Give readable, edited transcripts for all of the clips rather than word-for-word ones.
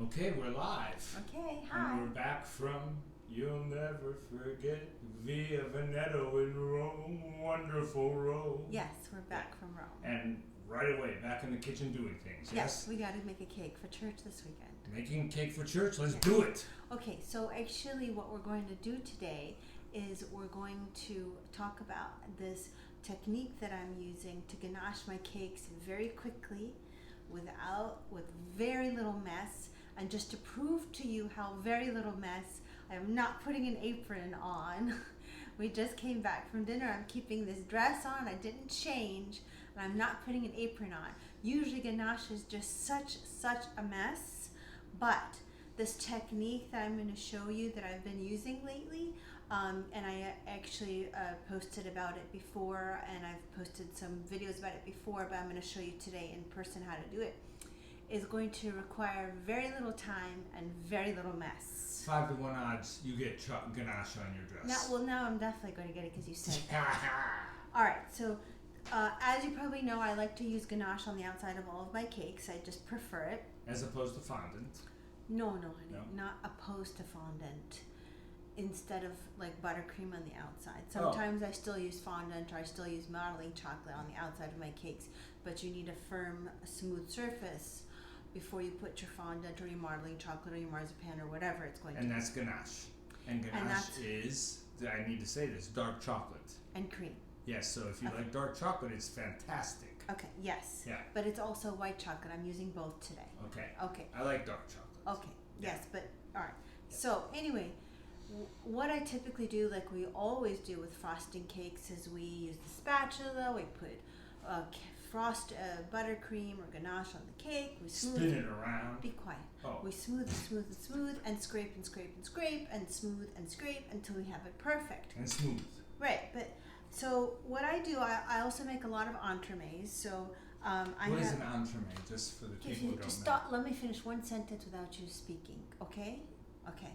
Okay, we're live. Okay, hi. And we're back from You'll Never Forget Via Veneto in Rome, wonderful Rome. Yes, we're back from Rome. And right away, back in the kitchen doing things, Yes, we got to make a cake for church this weekend. Making cake for church, let's do it. Okay, so actually what we're going to do today is we're going to talk about this technique that I'm using to ganache my cakes very quickly with very little mess. And just to prove to you how very little mess, I am not putting an apron on. We just came back from dinner. I'm keeping this dress on. I didn't change, and I'm not putting an apron on. Usually ganache is just such a mess, but this technique that I'm going to show you that I've been using lately, and I actually posted about it before, and I've posted some videos about it before, but I'm going to show you today in person how to do it, is going to require very little time and very little mess. 5 to 1 odds, you get ganache on your dress. Now I'm definitely going to get it because you said that. Alright, so as you probably know, I like to use ganache on the outside of all of my cakes. I just prefer it. As opposed to fondant. No, honey, No? not opposed to fondant. Instead of like buttercream on the outside. Sometimes I still use fondant, or I still use modeling chocolate on the outside of my cakes, but you need a firm, smooth surface before you put your fondant or your modeling chocolate or your marzipan or whatever it's going to be. And that's ganache. And ganache is, I need to say this, dark chocolate. And cream. Yes, so if you like dark chocolate, it's fantastic. Okay, yes. Yeah. But it's also white chocolate. I'm using both today. Okay. Okay. I like dark chocolate. Okay, yes, but alright. So anyway, what I typically do, like we always do with frosting cakes, is we use the spatula, we put buttercream or ganache on the cake, we spin it around. Be quiet. Oh. We smooth and scrape and scrape and scrape and smooth and scrape until we have it perfect. And smooth. Right, but so what I do, I also make a lot of entremets. So what is an entremet, just for the people who don't know? Stop. Let me finish one sentence without you speaking, okay? Okay.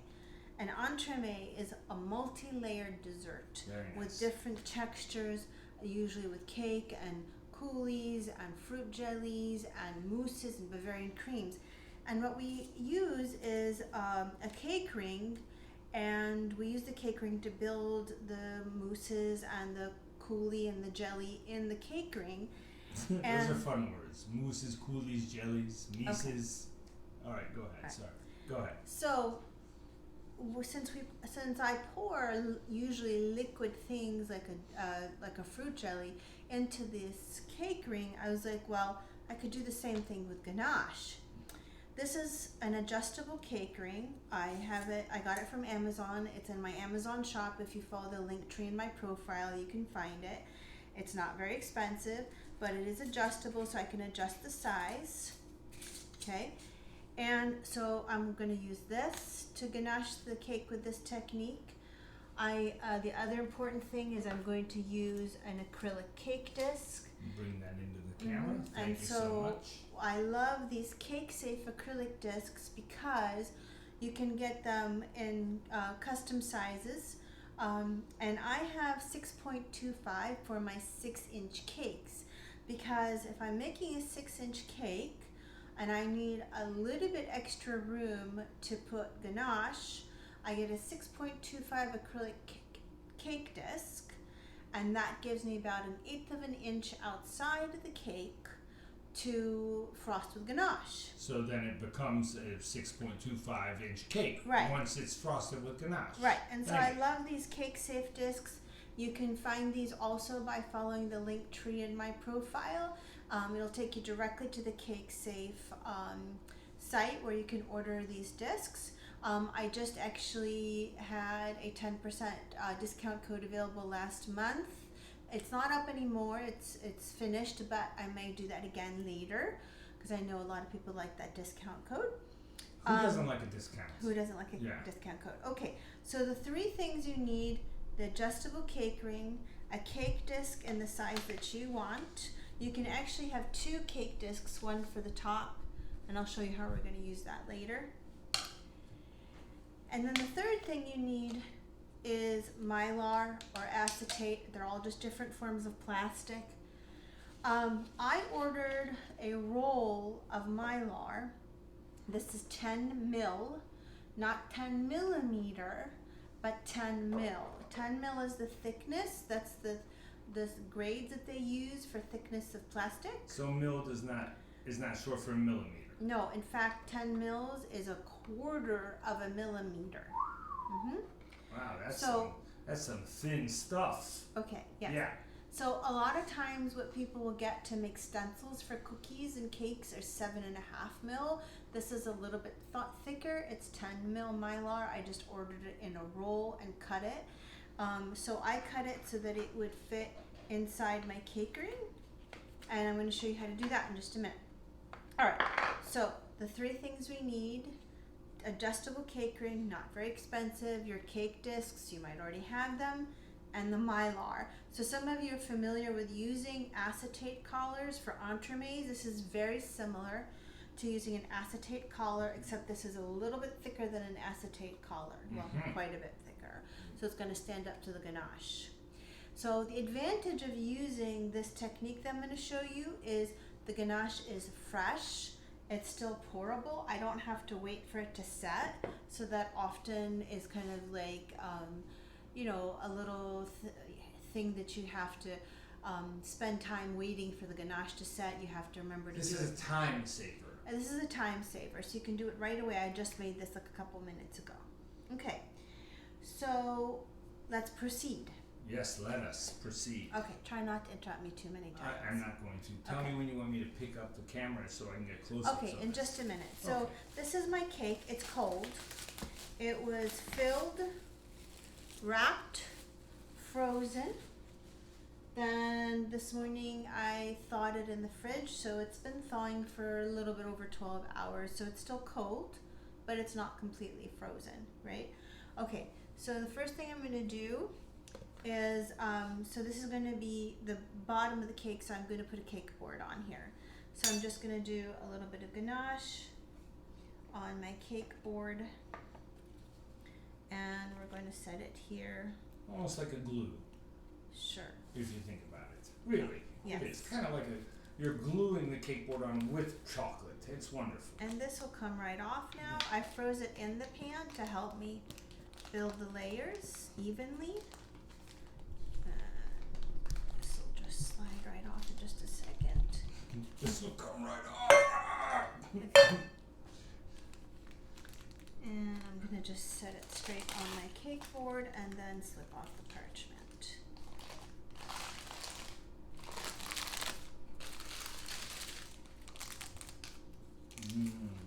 An entremet is a multi-layered dessert with different textures, usually with cake and coulis and fruit jellies and mousses and Bavarian creams. And what we use is a cake ring, and we use the cake ring to build the mousses and the coulis and the jelly in the cake ring. Those are fun words. Mousses, coulis, jellies, mises. Okay. All right, go ahead. Sorry. Go ahead. So since I pour usually liquid things like a fruit jelly into this cake ring, I was like, well, I could do the same thing with ganache. This is an adjustable cake ring. I got it from Amazon. It's in my Amazon shop. If you follow the link tree in my profile, you can find it. It's not very expensive, but it is adjustable, so I can adjust the size. Okay. And so I'm going to use this to ganache the cake with this technique. The other important thing is I'm going to use an acrylic cake disc. Bring that into the camera. Thank you so much. I love these CakeSafe acrylic discs because you can get them in custom sizes. And I have 6.25 for my 6-inch cakes, because if I'm making a 6-inch cake and I need a little bit extra room to put ganache, I get a 6.25 acrylic cake disc, and that gives me about 1/8 of an inch outside of the cake to frost with ganache. So then it becomes a 6.25-inch cake once it's frosted with ganache. Right, and so I love these CakeSafe discs. You can find these also by following the link tree in my profile. It'll take you directly to the CakeSafe site where you can order these discs. I just actually had a 10% discount code available last month. It's not up anymore. It's finished, but I may do that again later because I know a lot of people like that discount code. Who doesn't like a discount? Who doesn't like a discount code? Okay, so the 3 things you need: the adjustable cake ring, a cake disc in the size that you want. You can actually have 2 cake discs, one for the top, and I'll show you how we're going to use that later. And then the 3rd thing you need is mylar or acetate. They're all just different forms of plastic. I ordered a roll of mylar This is 10 mil, not 10 millimeter, but 10 mil. 10 mil is the thickness. That's the grades that they use for thickness of plastic. So mil is not short for a millimeter. No, in fact, 10 mils is a quarter of a millimeter. Wow, that's So- some thin stuff. Okay, yes. Yeah. So a lot of times what people will get to make stencils for cookies and cakes are 7.5 mil. This is a little bit thicker. It's 10 mil mylar. I just ordered it in a roll and cut it. So I cut it so that it would fit inside my cake ring. And I'm going to show you how to do that in just a minute. All right, so the 3 things we need: adjustable cake ring, not very expensive, your cake discs, you might already have them, and the mylar. So some of you are familiar with using acetate collars for entremets. This is very similar to using an acetate collar, except this is a little bit thicker than an acetate collar. Well, quite a bit thicker. So it's going to stand up to the ganache. So the advantage of using this technique that I'm going to show you is the ganache is fresh. It's still pourable. I don't have to wait for it to set. So that often is kind of like, you know, a little thing that you have to spend time waiting for the ganache to set. You have to remember to This do is it. a time saver. And this is a time saver, so you can do it right away. I just made this like a couple minutes ago. Okay, so let's proceed. Yes, let us proceed. Okay, try not to interrupt me too many times. I'm not going to. Tell Okay. me when you want me to pick up the camera so I can get closer. Okay, in just a minute. So Okay. this is my cake. It's cold. It was filled, wrapped, frozen. Then this morning I thawed it in the fridge, so it's been thawing for a little bit over 12 hours. So it's still cold, but it's not completely frozen, right? Okay, so the first thing I'm going to do is, so this is going to be the bottom of the cake, so I'm going to put a cake board on here. So I'm just going to do a little bit of ganache on my cake board, and we're going to set it here. Almost like a glue, Sure. if you think about it. Really, Yes. it is kind of like you're gluing the cake board on with chocolate. It's wonderful. And this will come right off now. I froze it in the pan to help me build the layers evenly. This will just slide right off in just a second. This will come right off. And I'm going to just set it straight on my cake board and then slip off the parchment.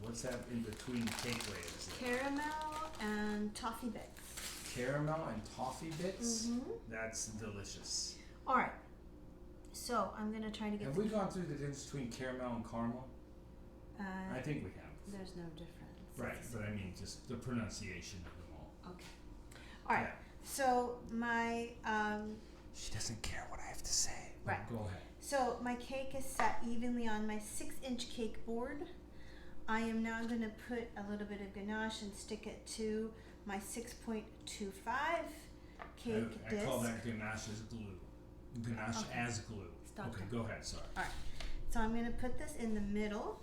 What's that in between cake layers there? Caramel and toffee bits. Caramel and toffee bits? Mhm. That's delicious. All right. So I'm going to try to get Have we gone through the difference between caramel and caramel? I think we have. There's no difference. Right, but I mean just the pronunciation of them all. Okay. All right. Yeah. So my She doesn't care what I have to say. Right. Go ahead. so my cake is set evenly on my 6-inch cake board. I am now going to put a little bit of ganache and stick it to my 6.25 cake I disc. call that ganache as glue. Ganache Okay. as glue. Stop Okay, that. go ahead, sorry. All right. So I'm going to put this in the middle.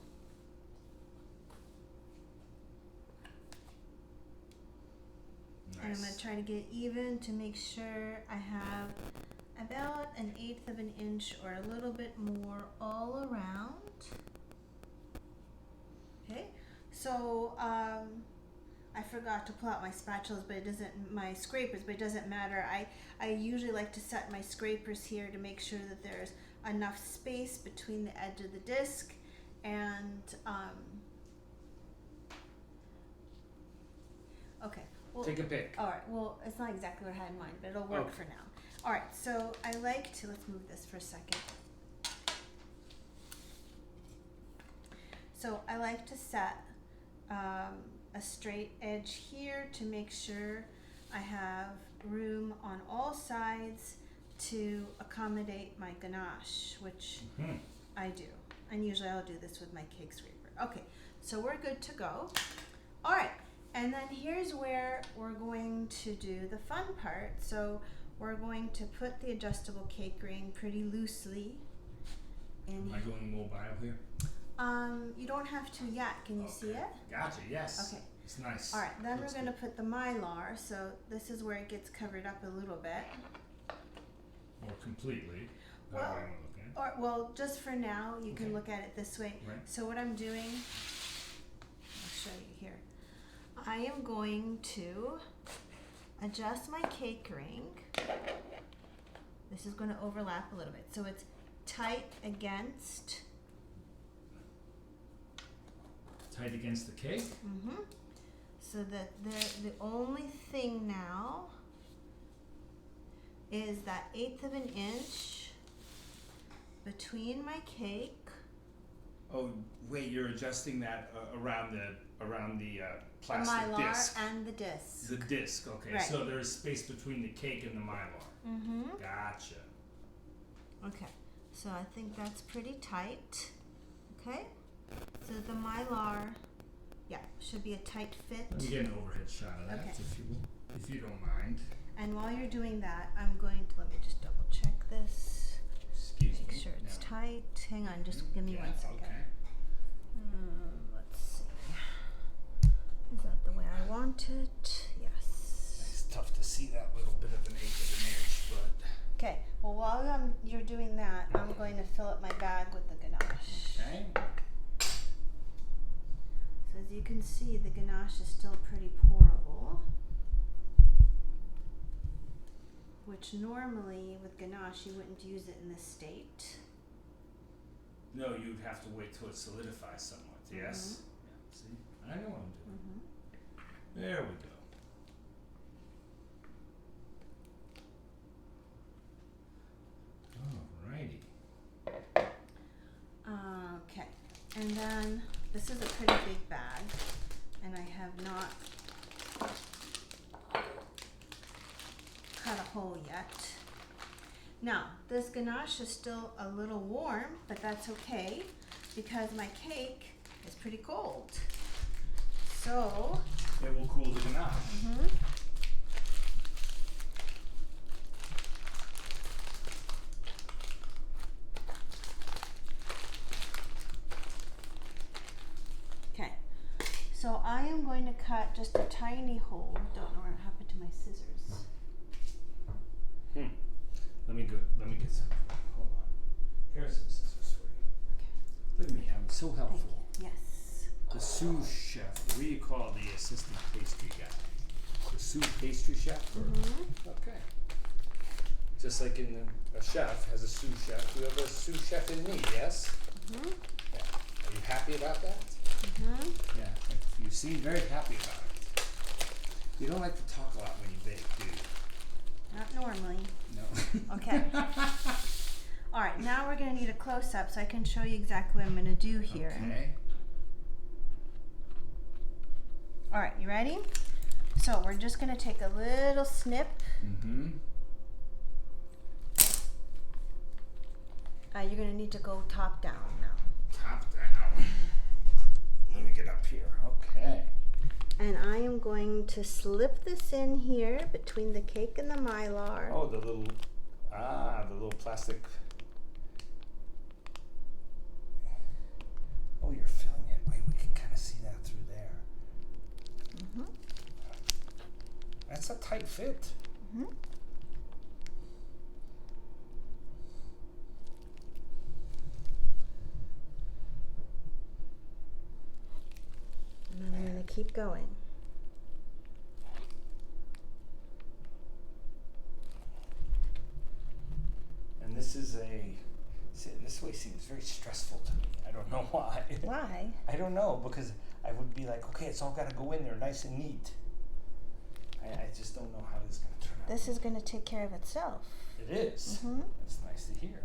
Nice. And I'm going to try to get it even to make sure I have about 1/8 of an inch or a little bit more all around. Okay, so I forgot to pull out my spatulas, but it doesn't, my scrapers, but it doesn't matter. I usually like to set my scrapers here to make sure that there's enough space between the edge of the disc and okay. Well, Take a pick. all right, well, it's not exactly what I had in mind, but it'll work Okay. for now. All right, so I like to, let's move this for a second. So I like to set a straight edge here to make sure I have room on all sides to accommodate my ganache, which I do. And usually I'll do this with my cake scraper. Okay, so we're good to go. All right, and then here's where we're going to do the fun part. So we're going to put the adjustable cake ring pretty loosely in. Am I going mobile here? You don't have to yet. Can you see it? Gotcha, yes. Okay. It's nice. All right, then Looks we're going to put the mylar. So this is where it gets covered up a little bit. Or completely. Well, That way I'm looking. Well, just for now, you Okay. can look at it this way. Right. So what I'm doing, I'll show you here. I am going to adjust my cake ring. This is going to overlap a little bit. So it's tight against. Tight against the cake? Mm-hmm. So that the only thing now is that 1/8 of an inch between my cake. Oh, wait, you're adjusting that around the The plastic mylar disc. and the disc. The disc, okay. Right. So there's space between the cake and the mylar. Mm-hmm. Gotcha. Okay, so I think that's pretty tight. Okay, so the mylar, yeah, should be a tight fit. Let me get an overhead shot of that, Okay. if you don't mind. And while you're doing that, I'm going to, let me just double check this. Excuse Make me. sure it's No. tight. Hang on, just give me Yeah, 1 second. Okay. Let's see. Is that the way I want it? Yes. It's tough to see that little bit of an 1/8 of an inch, but Okay, well while you're doing that, I'm going to fill up my bag with the ganache. okay. So as you can see, the ganache is still pretty pourable. Which normally with ganache you wouldn't use it in this state. No, you'd have to wait till it solidifies somewhat. Yes. Yeah, see, I know what I'm doing. There we go. Alrighty. Okay, and then this is a pretty big bag, and I have not cut a hole yet. Now, this ganache is still a little warm, but that's okay because my cake is pretty cold. So, It will cool the ganache. okay. So I am going to cut just a tiny hole. Don't know what happened to my scissors. Let me get some. Hold on. Here's some scissors for you. Look at me, I'm so helpful. Thank you. Yes. The sous chef. What do you call the assistant pastry guy? The sous pastry chef? Or? Okay. Just like a chef has a sous chef, we have a sous chef in me, yes? Yeah. Are you happy about that? Yeah. You seem very happy about it. You don't like to talk a lot when you bake, do you? Not normally. No. Okay. All right, now we're going to need a close-up so I can show you exactly what I'm going to do here. Okay. All right, you ready? So we're just going to take a little snip. You're going to need to go top down now. Top down. Let me get up here. Okay. And I am going to slip this in here between the cake and the mylar. Oh, the little plastic. Oh, you're filling it. Wait, we can kind of see that through there. That's a tight fit. And then I'm going to keep going. And this is this way seems very stressful to me. I don't know why. Why? I don't know, because I would be like, okay, it's all got to go in there nice and neat. I just don't know how this is going to turn out. This is going to take care of itself. It is. That's nice to hear.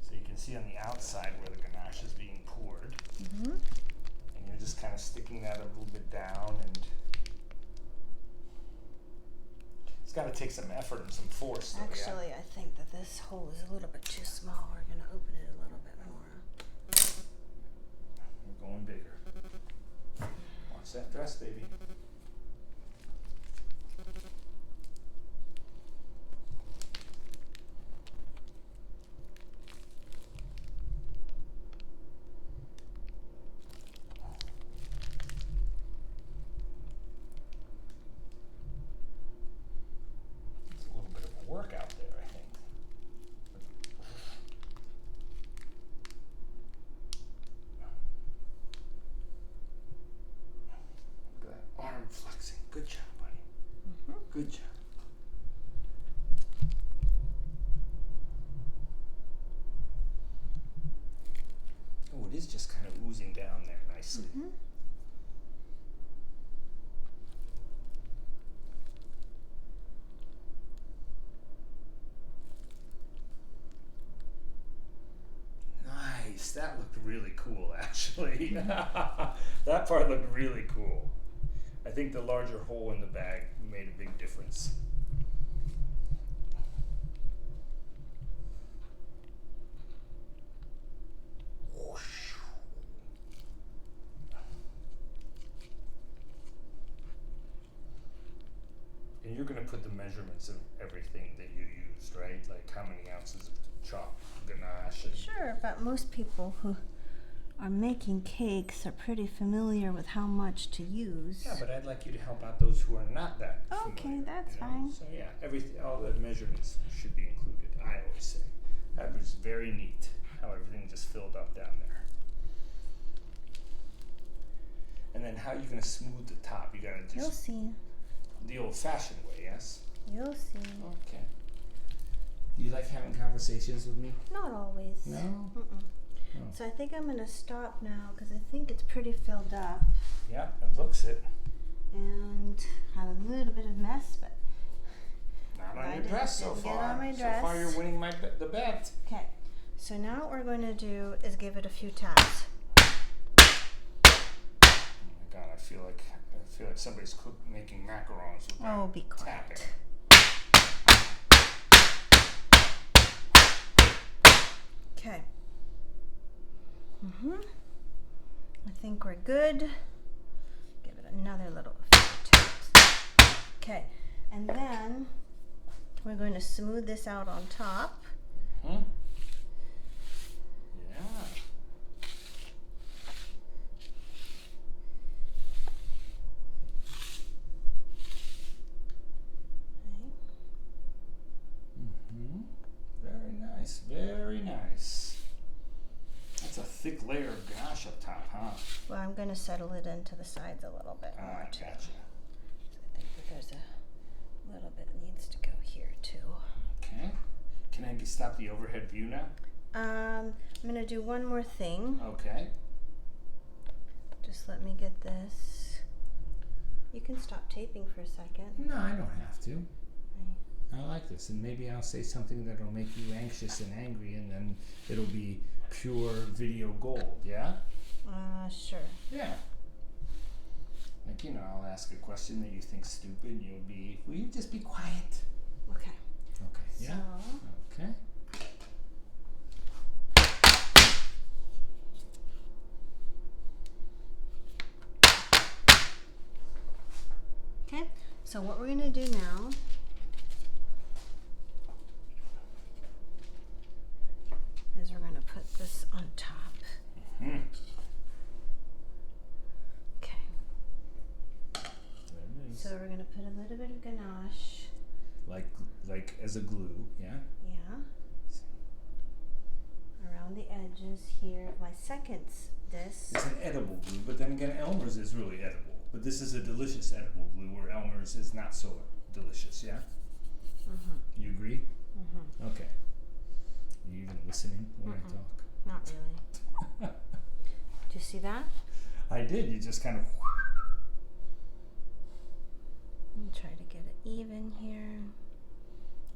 So you can see on the outside where the ganache is being poured. And you're just kind of sticking that a little bit down, and it's got to take some effort and some force. Though, Actually, I think that this hole is a little bit too small. We're going to open it a little bit more. We're going bigger. Watch that dress, baby. flexing. Good job, buddy. Good job. Oh, it is just kind of oozing down there nicely. Nice. That looked really cool, actually. That part looked really cool. I think the larger hole in the bag made a big difference. And you're going to put the measurements of everything that you used, right? Like how many ounces of chalk, ganache. And Sure, but most people who are making cakes are pretty familiar with how much to use. Yeah, but I'd like you to help out those who are not that familiar. Okay, that's you know? fine. So yeah, all the measurements should be included, I always say. That was very neat, how everything just filled up down there. And then how are you going to smooth the top? You got to You'll just see. the old-fashioned way, yes? You'll see. Okay. Do you like having conversations with me? Not always. No? Mm-mm. Oh. So I think I'm going to stop now because I think it's pretty filled up. Yeah, it looks it. And have a little bit of mess, but Not I on your dress so didn't get far. on my So far dress. you're winning the bet. okay. So now what we're going to do is give it a few taps. Oh my God, I feel like somebody's making macarons with that Oh, be quiet. tapping. Okay. I think we're good. Give it another little few taps. Okay. And then we're going to smooth this out on top. Yeah. Very nice, very nice. That's a thick layer of ganache up top, huh? Well, I'm going to settle it into the sides a little bit more Ah, too. gotcha. So I think that there's a little bit needs to go here too. Okay. Can I stop the overhead view now? I'm going to do one more thing. Okay. Just let me get this. You can stop taping for a second. No, I don't have to. Right. I like this, and maybe I'll say something that'll make you anxious and angry, and then it'll be pure video gold, yeah? Sure. Yeah. Like, I'll ask a question that you think stupid, and will you just be quiet? Okay. Okay, yeah? So, Okay. okay. So what we're going to do now is we're going to put this on top. Mm-hmm. Okay. There it is. So we're going to put a little bit of ganache. Like as a glue, yeah? Yeah. Around the edges here of my second disc. It's an edible glue, but then again, Elmer's is really edible. But this is a delicious edible glue, where Elmer's is not so delicious, yeah? Mm-hmm. You agree? Mm-hmm. Okay. Are you even listening when I talk? Not really. Do you see that? I did. You just kind of. I'm try to get it even here.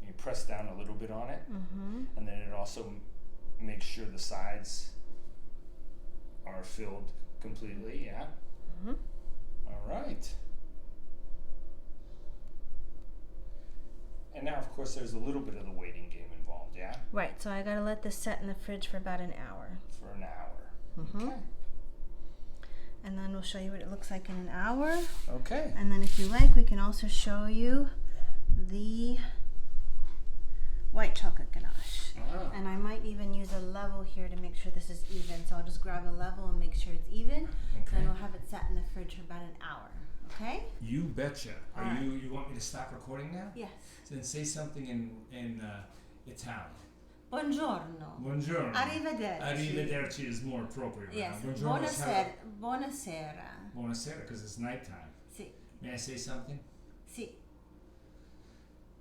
You press down a little bit on it, Mm-hmm. and then it also makes sure the sides are filled completely, yeah? Mm-hmm. All right. And now, of course, there's a little bit of the waiting game involved, yeah? Right, so I gotta let this set in the fridge for about an hour. For an hour. Mm-hmm. Okay. And then we'll show you what it looks like in an hour. Okay. And then if you like, we can also show you the white chocolate ganache. Ah. And I might even use a level here to make sure this is even. So I'll just grab a level and make sure it's even. Okay. Then we'll have it set in the fridge for about an hour. Okay? You betcha. Are All right. you want me to stop recording now? Yes. Then say something in Italian. Buongiorno. Buongiorno. Arrivederci. Arrivederci is more appropriate. Yes. Right now. Buongiorno is Buonasera. Buonasera. Buonasera, because it's nighttime. Sì. May I say something? Sì.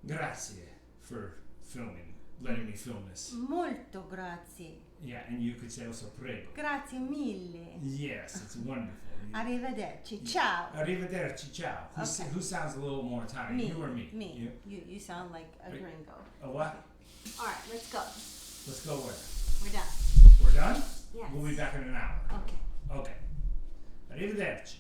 Grazie for filming, letting me film this. Molto grazie. Yeah, and you could say also prego. Grazie mille. Yes, it's wonderful. Arrivederci. Ciao. Arrivederci, ciao. Okay. Who sounds a little more Italian, Me. you or me? Me. You? You sound like a Right. gringo. A what? All right, let's go. Let's go where? We're done. We're done? Yes. We'll be back in an hour. Okay. Okay. Arrivederci.